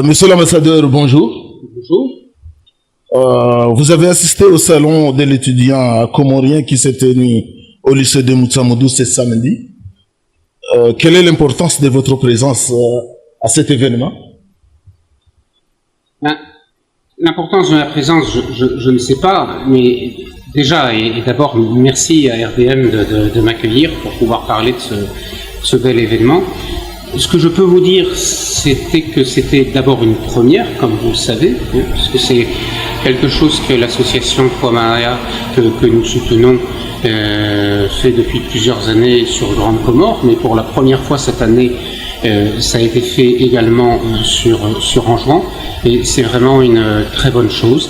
Monsieur l'ambassadeur, bonjour. Bonjour. Vous avez assisté au salon de l'étudiant comorien qui s'est tenu au lycée de Moutsamoudou ce samedi. Quelle est l'importance de votre présence à cet événement? L'importance de la présence, je ne sais pas, mais déjà, et d'abord, merci à RDM de m'accueillir pour pouvoir parler de ce bel événement. Ce que je peux vous dire, c'était que c'était d'abord une première, comme vous le savez, parce que c'est quelque chose que l'association Kwamaya, que nous soutenons, fait depuis plusieurs années sur Grande Comore, mais pour la première fois cette année, ça a été fait également sur Anjouan, et c'est vraiment une très bonne chose.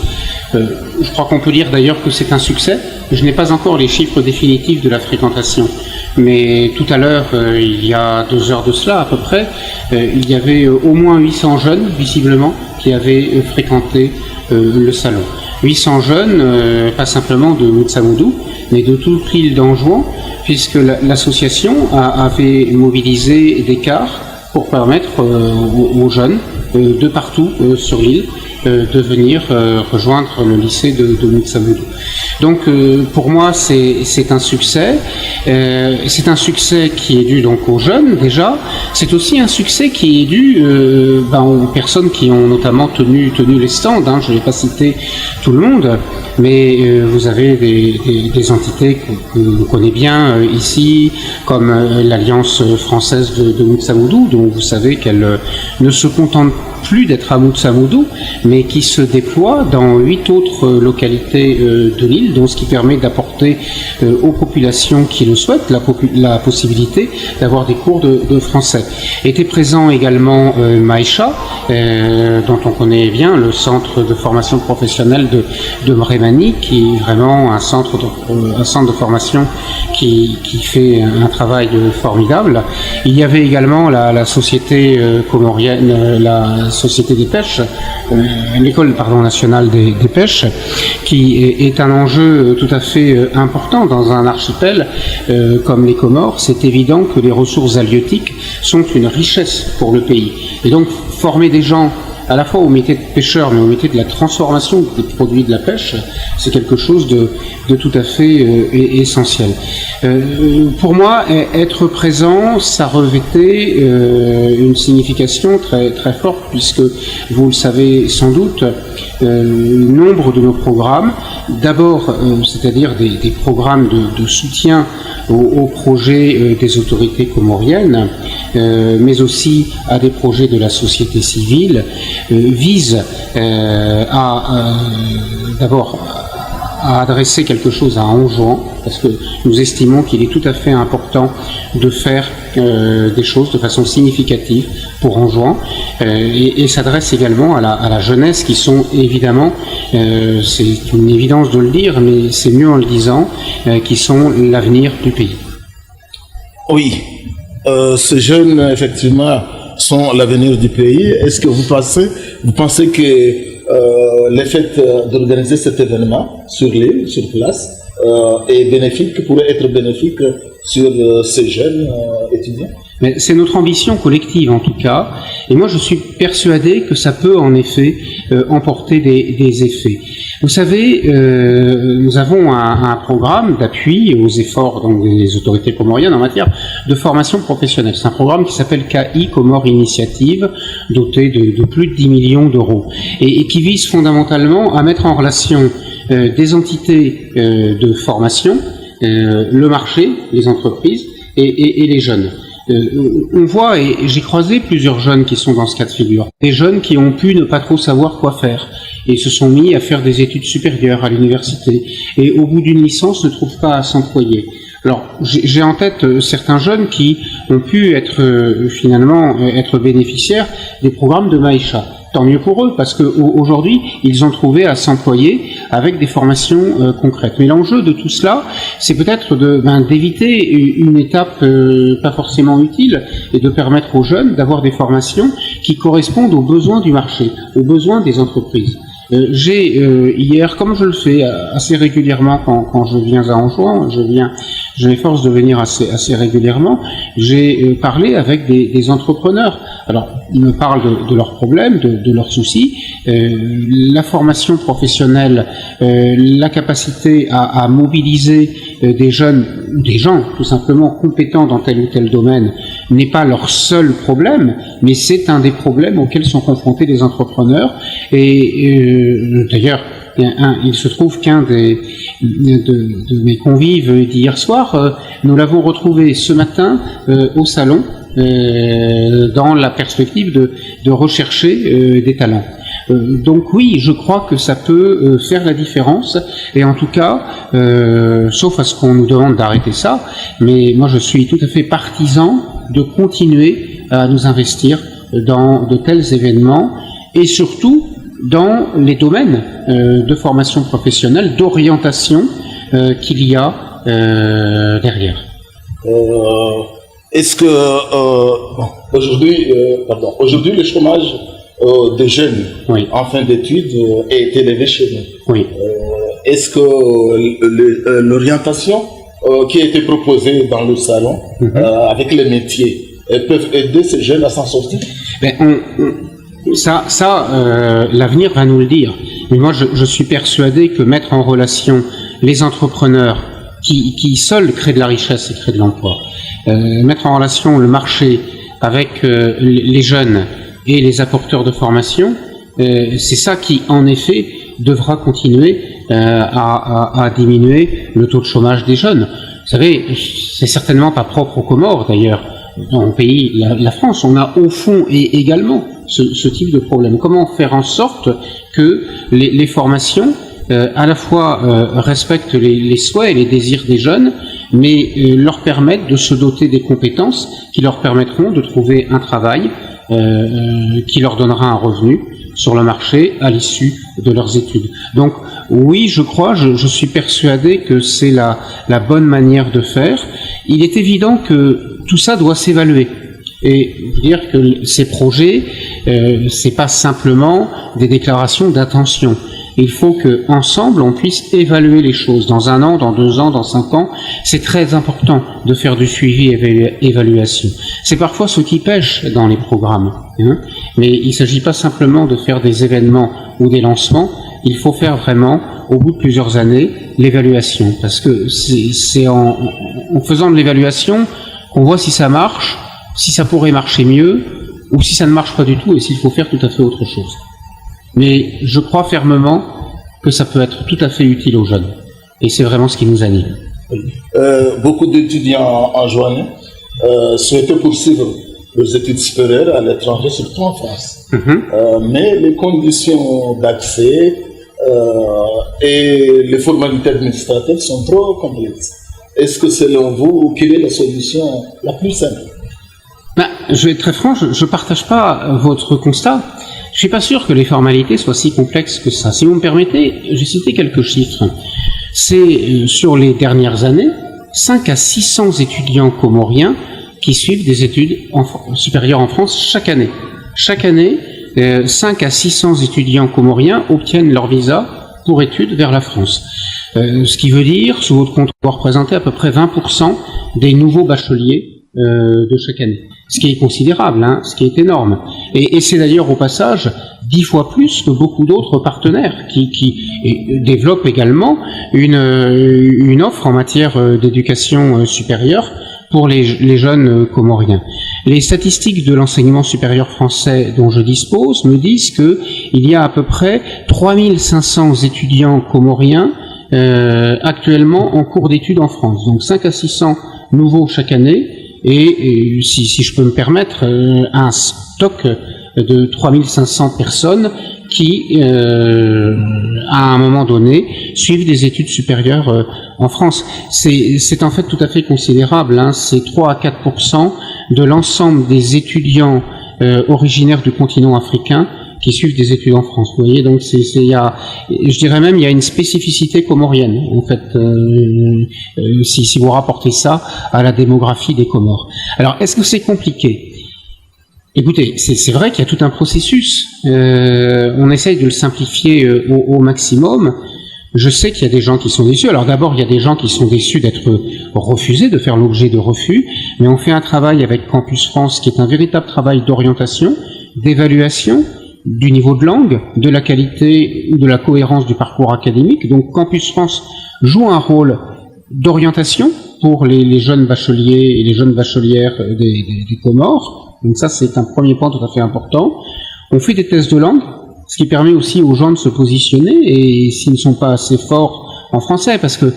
Je crois qu'on peut dire d'ailleurs que c'est un succès. Je n'ai pas encore les chiffres définitifs de la fréquentation. Mais tout à l'heure, il y a 2 heures de cela à peu près, il y avait au moins 800 jeunes, visiblement, qui avaient fréquenté le salon. 800 jeunes, pas simplement de Moutsamoudou, mais de toute l'île d'Anjouan, puisque l'association avait mobilisé des cars pour permettre aux jeunes de partout sur l'île de venir rejoindre le lycée de Moutsamoudou. Donc pour moi c'est un succès. C'est un succès qui est dû donc aux jeunes déjà. C'est aussi un succès qui est dû aux personnes qui ont notamment tenu les stands. Je ne vais pas citer tout le monde, mais vous avez des entités que vous connaissez bien ici, comme l'Alliance française de Moutsamoudou, dont vous savez qu'elle ne se contente plus d'être à Moutsamoudou, mais qui se déploie dans 8 autres localités de l'île, donc ce qui permet d'apporter aux populations qui le souhaitent la possibilité d'avoir des cours de français. Était présent également Maïcha, dont on connaît bien le centre de formation professionnelle de Mrémani, qui est vraiment un centre de formation qui fait un travail formidable. Il y avait également la société comorienne, la société des pêches, l'école nationale des pêches, qui est un enjeu tout à fait important dans un archipel comme les Comores. C'est évident que les ressources halieutiques sont une richesse pour le pays. Et donc former des gens à la fois au métier de pêcheur, mais au métier de la transformation des produits de la pêche, c'est quelque chose de tout à fait essentiel. Pour moi, être présent, ça revêtait une signification très, très forte, puisque vous le savez sans doute, nombre de nos programmes, d'abord, c'est-à-dire des programmes de soutien aux projets des autorités comoriennes, mais aussi à des projets de la société civile, vise d'abord à adresser quelque chose à Anjouan, parce que nous estimons qu'il est tout à fait important de faire des choses de façon significative pour Anjouan, et s'adresse également à la jeunesse, qui sont évidemment, c'est une évidence de le dire, mais c'est mieux en le disant, qui sont l'avenir du pays. Oui, ces jeunes, effectivement, sont l'avenir du pays. Est-ce que vous pensez que le fait d'organiser cet événement sur l'île, sur place, pourrait être bénéfique sur ces jeunes étudiants? Mais c'est notre ambition collective en tout cas, et moi je suis persuadé que ça peut en effet emporter des effets. Vous savez, nous avons un programme d'appui aux efforts donc, des autorités comoriennes en matière de formation professionnelle. C'est un programme qui s'appelle KI Comore Initiative, doté de plus de 10 millions d'euros, et qui vise fondamentalement à mettre en relation des entités de formation, le marché, les entreprises et les jeunes. On voit, et j'ai croisé plusieurs jeunes qui sont dans ce cas de figure, des jeunes qui ont pu ne pas trop savoir quoi faire et se sont mis à faire des études supérieures à l'université et au bout d'une licence ne trouvent pas à s'employer. Alors, j'ai en tête certains jeunes qui ont pu être finalement être bénéficiaires des programmes de Maïcha. Tant mieux pour eux, parce qu'aujourd'hui, ils ont trouvé à s'employer avec des formations concrètes. Mais l'enjeu de tout cela, c'est peut-être d'éviter une étape pas forcément utile et de permettre aux jeunes d'avoir des formations qui correspondent aux besoins du marché, aux besoins des entreprises. J'ai hier, comme je le fais assez régulièrement quand je viens à Anjouan, je m'efforce de venir assez régulièrement, j'ai parlé avec des entrepreneurs. Alors, ils me parlent de leurs problèmes, de leurs soucis, la formation professionnelle, la capacité à mobiliser des jeunes, des gens tout simplement compétents dans tel ou tel domaine n'est pas leur seul problème, mais c'est un des problèmes auxquels sont confrontés les entrepreneurs. Et d'ailleurs, il se trouve qu'un de mes convives d'hier soir, nous l'avons retrouvé ce matin au salon, dans la perspective de rechercher des talents. Donc oui, je crois que ça peut faire la différence, et en tout cas, sauf à ce qu'on nous demande d'arrêter ça, mais moi je suis tout à fait partisan de continuer à nous investir dans de tels événements, et surtout dans les domaines de formation professionnelle, d'orientation qu'il y a derrière. Est-ce que aujourd'hui le chômage des jeunes en fin d'études est élevé chez nous? Oui. Est-ce que l'orientation qui a été proposée dans le salon avec les métiers, elles peuvent aider ces jeunes à s'en sortir? L'avenir va nous le dire. Mais moi, je suis persuadé que mettre en relation les entrepreneurs qui seuls créent de la richesse et créent de l'emploi, mettre en relation le marché avec les jeunes et les apporteurs de formation, c'est ça qui, en effet, devra continuer à diminuer le taux de chômage des jeunes. Vous savez, c'est certainement pas propre aux Comores, d'ailleurs. Dans le pays, la France, on a au fond et également ce type de problème. Comment faire en sorte que les formations à la fois respectent les souhaits et les désirs des jeunes, mais leur permettent de se doter des compétences qui leur permettront de trouver un travail qui leur donnera un revenu sur le marché à l'issue de leurs études. Donc oui, je suis persuadé que c'est la bonne manière de faire. Il est évident que tout ça doit s'évaluer. Et dire que ces projets, c'est pas simplement des déclarations d'intention. Il faut que ensemble on puisse évaluer les choses. Dans 1 an, dans 2 ans, dans 5 ans, c'est très important de faire du suivi et évaluation. C'est parfois ce qui pêche dans les programmes, mais il ne s'agit pas simplement de faire des événements ou des lancements. Il faut faire vraiment, au bout de plusieurs années, l'évaluation, parce que c'est en faisant de l'évaluation qu'on voit si ça marche, si ça pourrait marcher mieux, ou si ça ne marche pas du tout et s'il faut faire tout à fait autre chose. Mais je crois fermement que ça peut être tout à fait utile aux jeunes. Et c'est vraiment ce qui nous anime. Beaucoup d'étudiants anjouanais souhaitaient poursuivre leurs études supérieures à l'étranger, surtout en France. Mais les conditions d'accès et les formalités administratives sont trop complexes. Est-ce que selon vous, quelle est la solution la plus simple? Je vais être très franc, je ne partage pas votre constat. Je suis pas sûr que les formalités soient si complexes que ça. Si vous me permettez, j'ai cité quelques chiffres. C'est sur les dernières années, 5 à 600 étudiants comoriens qui suivent des études supérieures en France chaque année. Chaque année, 5 à 600 étudiants comoriens obtiennent leur visa pour études vers la France. Ce qui veut dire, sous votre compte, représenter à peu près 20% des nouveaux bacheliers de chaque année. Ce qui est considérable, ce qui est énorme. Et c'est d'ailleurs au passage 10 fois plus que beaucoup d'autres partenaires qui développent également une offre en matière d'éducation supérieure pour les jeunes comoriens. Les statistiques de l'enseignement supérieur français dont je dispose me disent que il y a à peu près 3500 étudiants comoriens actuellement en cours d'études en France. Donc 5 à 600 nouveaux chaque année. et si je peux me permettre, un stock de 3500 personnes qui, à un moment donné, suivent des études supérieures en France. C'est en fait tout à fait considérable, hein. C'est 3 à 4% de l'ensemble des étudiants originaires du continent africain qui suivent des études en France. Vous voyez, donc je dirais même, il y a une spécificité comorienne, en fait, si vous rapportez ça à la démographie des Comores. Alors, est-ce que c'est compliqué ? Écoutez, c'est vrai qu'il y a tout un processus. On essaye de le simplifier au maximum. Je sais qu'il y a des gens qui sont déçus. Alors d'abord, il y a des gens qui sont déçus d'être refusés, de faire l'objet de refus. Mais on fait un travail avec Campus France qui est un véritable travail d'orientation, d'évaluation du niveau de langue, de la qualité ou de la cohérence du parcours académique. Donc Campus France joue un rôle d'orientation pour les jeunes bacheliers et les jeunes bachelières des Comores. Donc ça, c'est un premier point tout à fait important. On fait des tests de langue, ce qui permet aussi aux gens de se positionner, et s'ils ne sont pas assez forts en français, parce que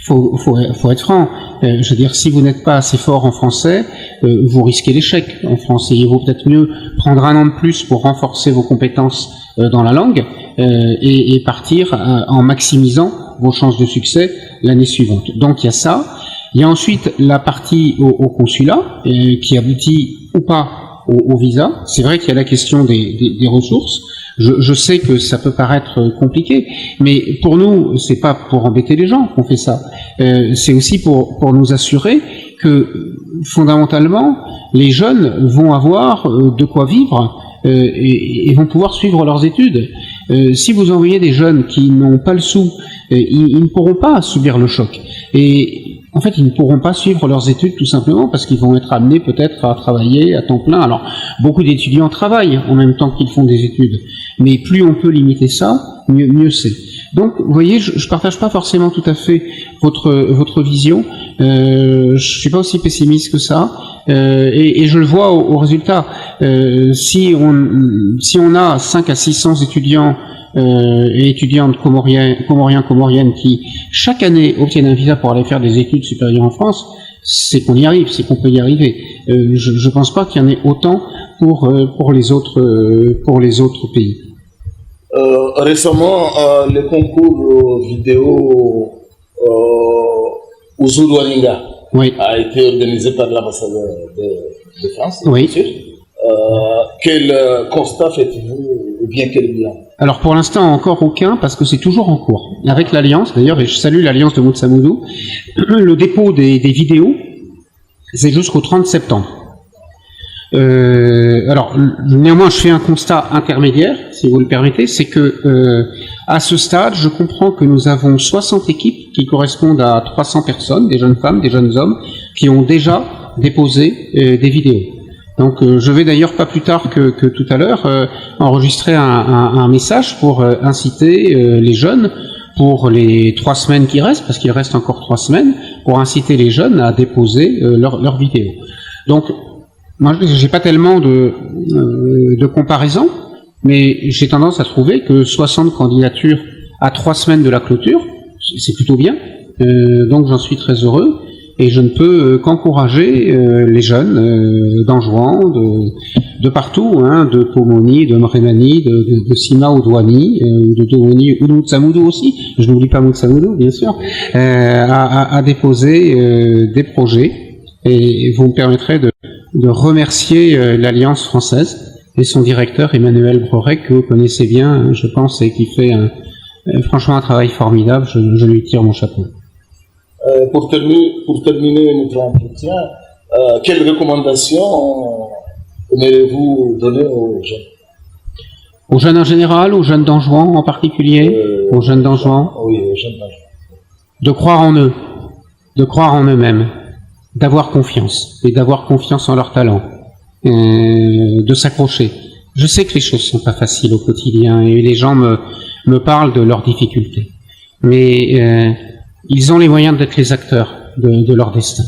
faut être franc, je veux dire, si vous n'êtes pas assez fort en français, vous risquez l'échec en français. Il vaut peut-être mieux prendre un an de plus pour renforcer vos compétences dans la langue et partir en maximisant vos chances de succès l'année suivante. Donc il y a ça. Il y a ensuite la partie au consulat qui aboutit ou pas au visa. C'est vrai qu'il y a la question des ressources. Je sais que ça peut paraître compliqué, mais pour nous, c'est pas pour embêter les gens qu'on fait ça. C'est aussi pour nous assurer que fondamentalement, les jeunes vont avoir de quoi vivre et vont pouvoir suivre leurs études. Si vous envoyez des jeunes qui n'ont pas le sou, ils ne pourront pas subir le choc. Et en fait, ils ne pourront pas suivre leurs études tout simplement parce qu'ils vont être amenés peut-être à travailler à temps plein. Alors, beaucoup d'étudiants travaillent en même temps qu'ils font des études, mais plus on peut limiter ça, mieux c'est. Donc, vous voyez, je partage pas forcément tout à fait votre vision. Je suis pas aussi pessimiste que ça, et je le vois au résultat. Si on a 5 à 600 étudiants et étudiantes comoriennes qui chaque année obtiennent un visa pour aller faire des études supérieures en France, c'est qu'on y arrive, c'est qu'on peut y arriver. Je pense pas qu'il y en ait autant pour les autres pays. Récemment, le concours vidéo Uzuru-Walinga a été organisé par l'ambassadeur de France. Oui. Quel constat faites-vous ou bien quel bilan? Alors pour l'instant encore aucun, parce que c'est toujours en cours. Avec l'Alliance, d'ailleurs, et je salue l'Alliance de Moutsamoudou, le dépôt des vidéos, c'est jusqu'au 30 septembre. Alors, néanmoins, je fais un constat intermédiaire, si vous le permettez, c'est que à ce stade, je comprends que nous avons 60 équipes qui correspondent à 300 personnes, des jeunes femmes, des jeunes hommes, qui ont déjà déposé des vidéos. Donc, je vais d'ailleurs pas plus tard que tout à l'heure enregistrer un message pour inciter les jeunes pour les 3 semaines qui restent, parce qu'il reste encore 3 semaines, pour inciter les jeunes à déposer leurs vidéos. Donc, moi, j'ai pas tellement de comparaison, mais j'ai tendance à trouver que 60 candidatures à 3 semaines de la clôture, c'est plutôt bien. Donc, j'en suis très heureux. Et je ne peux qu'encourager les jeunes d'Anjouan, de partout, hein, de Pomoni, de Mrémani, de Sima ou Douani, de Douani ou de Moutsamoudou aussi, je n'oublie pas Moutsamoudou bien sûr, à déposer des projets. Et vous me permettrez de remercier l'Alliance française et son directeur Emmanuel Brorec, que vous connaissez bien, je pense, et qui fait franchement un travail formidable. Je lui tire mon chapeau. Pour terminer notre entretien, quelles recommandations aimeriez-vous donner aux jeunes? Aux jeunes en général, aux jeunes d'Anjouan en particulier, aux jeunes d'Anjouan? Oui, aux jeunes d'Anjouan. De croire en eux, de croire en eux-mêmes, d'avoir confiance, et d'avoir confiance en leur talent, de s'accrocher. Je sais que les choses sont pas faciles au quotidien, et les gens me parlent de leurs difficultés. Mais ils ont les moyens d'être les acteurs de leur destin.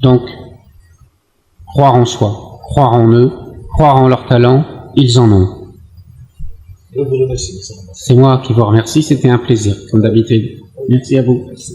Donc, croire en soi, croire en eux, croire en leur talent, ils en ont. Je vous remercie. C'est moi qui vous remercie, c'était un plaisir, comme d'habitude. Merci à vous. Merci.